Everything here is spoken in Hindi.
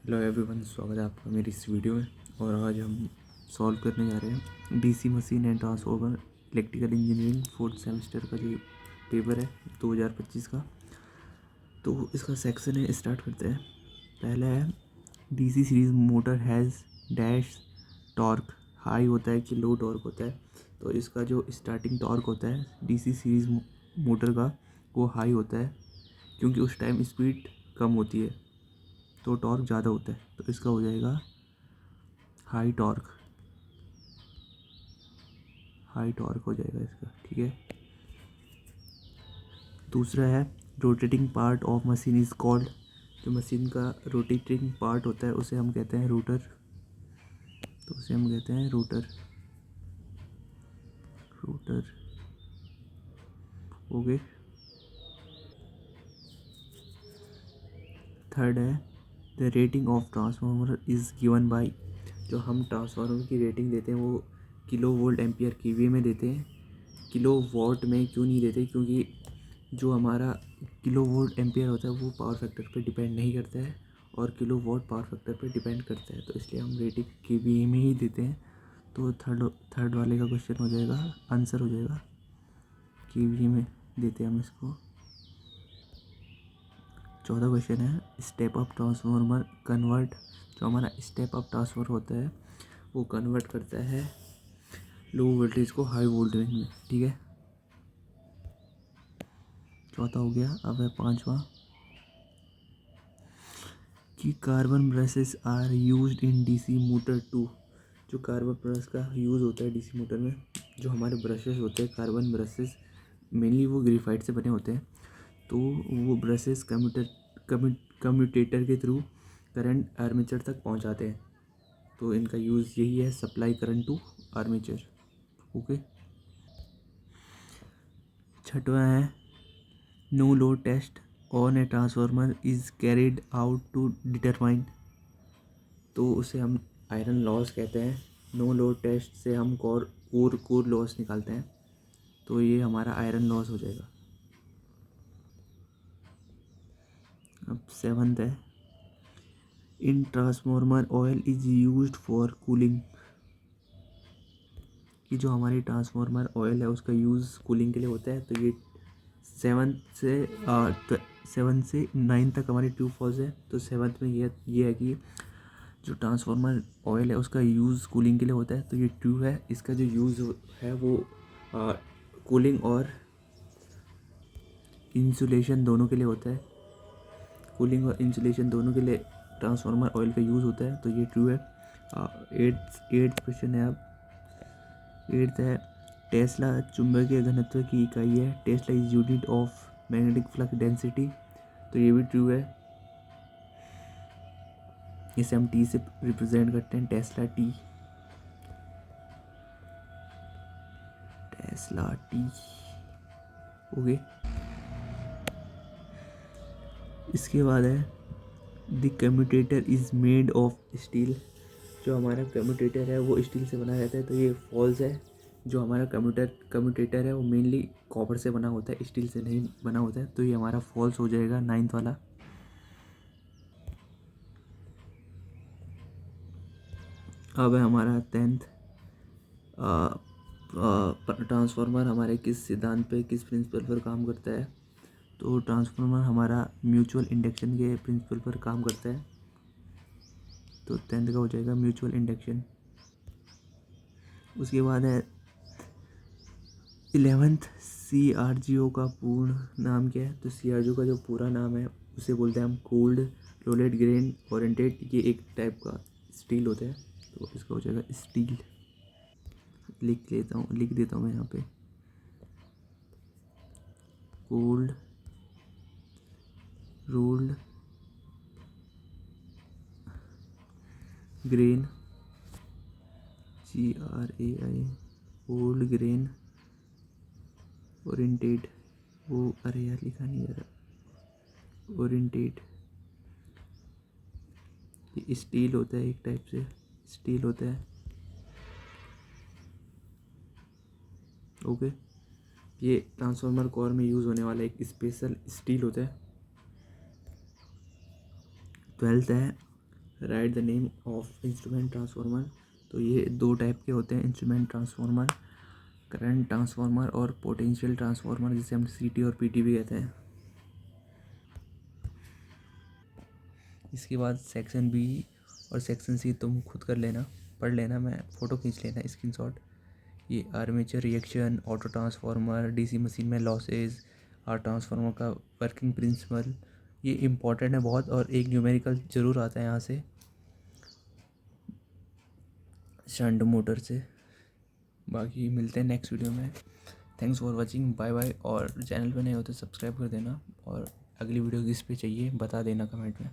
हेलो एवरीवन, स्वागत है आपका मेरी इस वीडियो में। और आज हम सॉल्व करने जा रहे हैं DC machine and transformer electrical engineering fourth semester का जो पेपर है 2025 का। तो इसका सेक्शन है, स्टार्ट करते हैं। पहला है DC series motor has dash torque. High होता है कि लो टॉर्क होता है। तो इसका जो स्टार्टिंग टॉर्क होता है डीसी सीरीज मोटर का वो हाई होता है, क्योंकि उस टाइम स्पीड कम होती है तो टॉर्क ज़्यादा होता है। तो इसका हो जाएगा हाई टॉर्क। हाई टॉर्क हो जाएगा इसका, ठीक है। दूसरा है rotating part of machine is called. जो मशीन का रोटेटिंग पार्ट होता है उसे हम कहते हैं रोटर। तो उसे हम कहते हैं रोटर। रोटर हो गए। थर्ड है the rating of transformer is given by. जो हम ट्रांसफार्मर की रेटिंग देते हैं वो किलो वोल्ट एम्पियर केवीए में देते हैं। किलो वॉट में क्यों नहीं देते? क्योंकि जो हमारा किलो वोल्ट एम्पियर होता है वो पावर फैक्टर पे डिपेंड नहीं करता है और किलो वॉट पावर फैक्टर पे डिपेंड करता है। तो इसलिए हम रेटिंग केवीए में ही देते हैं। तो थर्ड वाले का क्वेश्चन हो जाएगा, आंसर हो जाएगा केवीए में देते हैं हम इसको। चौथा क्वेश्चन है स्टेप अप ट्रांसफार्मर कन्वर्ट। जो हमारा स्टेप अप ट्रांसफार्मर होता है वो कन्वर्ट करता है लो वोल्टेज को हाई वोल्टेज में, ठीक है। चौथा हो गया। अब है पांचवा कि carbon brushes are used in DC motor too. जो कार्बन ब्रश का यूज़ होता है डीसी मोटर में, जो हमारे ब्रशेस होते हैं कार्बन ब्रशेस, मेनली वो ग्रेफाइट से बने होते हैं। तो वो ब्रशेस कम्यूटेटर के थ्रू करंट आर्मेचर तक पहुंचाते हैं। तो इनका यूज़ यही है, supply current to armature. Okay. छठवां है no load test on a transformer is carried out to determine. तो उसे हम आयरन लॉस कहते हैं। नो लोड टेस्ट से हम कोर लॉस निकालते हैं। तो ये हमारा आयरन लॉस हो जाएगा। अब सेवंथ है इन transformer oil is used for cooling. कि जो हमारी ट्रांसफार्मर ऑयल है उसका यूज़ कूलिंग के लिए होता है। तो ये सेवन से नाइन तक हमारी ट्रू फॉल्स है। तो सेवन्थ में ये है कि जो ट्रांसफार्मर ऑयल है उसका यूज़ कूलिंग के लिए होता है। तो ये ट्रू है। इसका जो यूज़ है वो कूलिंग और इंसुलेशन दोनों के लिए होता है। कूलिंग और इंसुलेशन दोनों के लिए ट्रांसफार्मर ऑयल का यूज़ होता है। तो ये ट्रू है। एट्थ क्वेश्चन है। अब एट्थ है टेस्ला चुंबकीय घनत्व की इकाई है। Tesla is unit of magnetic flux density. तो ये भी ट्रू है। इसे हम टी से रिप्रेजेंट करते हैं, Tesla T. Tesla T. Okay. इसके बाद है the commutator is made of steel. जो हमारा कम्यूटेटर है वो स्टील से बना रहता है। तो ये फॉल्स है। जो हमारा कम्यूटेटर है वो मेनली कॉपर से बना होता है, स्टील से नहीं बना होता है। तो ये हमारा फॉल्स हो जाएगा, नाइन्थ वाला। अब है हमारा टेंथ। ट्रांसफार्मर हमारे किस सिद्धांत पे, किस प्रिंसिपल पर काम करता है? तो ट्रांसफार्मर हमारा म्यूचुअल इंडक्शन के प्रिंसिपल पर काम करता है। तो टेंथ का हो जाएगा म्यूचुअल इंडक्शन। उसके बाद है इलेवेंथ CRGO का पूर्ण नाम क्या है? तो CRGO का जो पूरा नाम है उसे बोलते हैं हम कोल्ड रोलेट ग्रेन ओरिएंटेड। ये एक टाइप का स्टील होता है। तो इसका हो जाएगा स्टील। लिख देता हूँ मैं यहाँ पे cold rolled grain, GRAI, cold grain oriented. वो अरे यार लिखा नहीं जा रहा, ओरिएंटेड। ये स्टील होता है, एक टाइप से स्टील होता है। ओके। ये ट्रांसफार्मर कोर में यूज़ होने वाला एक स्पेशल स्टील होता है। ट्वेल्थ है right the name of instrument transformer. तो ये दो टाइप के होते हैं इंस्ट्रूमेंट ट्रांसफार्मर, करंट ट्रांसफार्मर और पोटेंशियल ट्रांसफार्मर, जिसे हम सीटी और पीटी भी कहते हैं। इसके बाद सेक्शन बी और सेक्शन सी तुम खुद कर लेना, पढ़ लेना, मैं फ़ोटो खींच लेना स्क्रीनशॉट। ये armature reaction, auto transformer, DC machine में लॉसेज, आर ट्रांसफार्मर का वर्किंग प्रिंसिपल, ये इम्पॉर्टेंट है बहुत। और एक न्यूमेरिकल ज़रूर आता है यहाँ से शंट मोटर से। बाकी मिलते हैं नेक्स्ट वीडियो में। Thanks for watching, bye bye. और चैनल पे नए हो तो सब्सक्राइब कर देना, और अगली वीडियो किस पे चाहिए बता देना कमेंट में।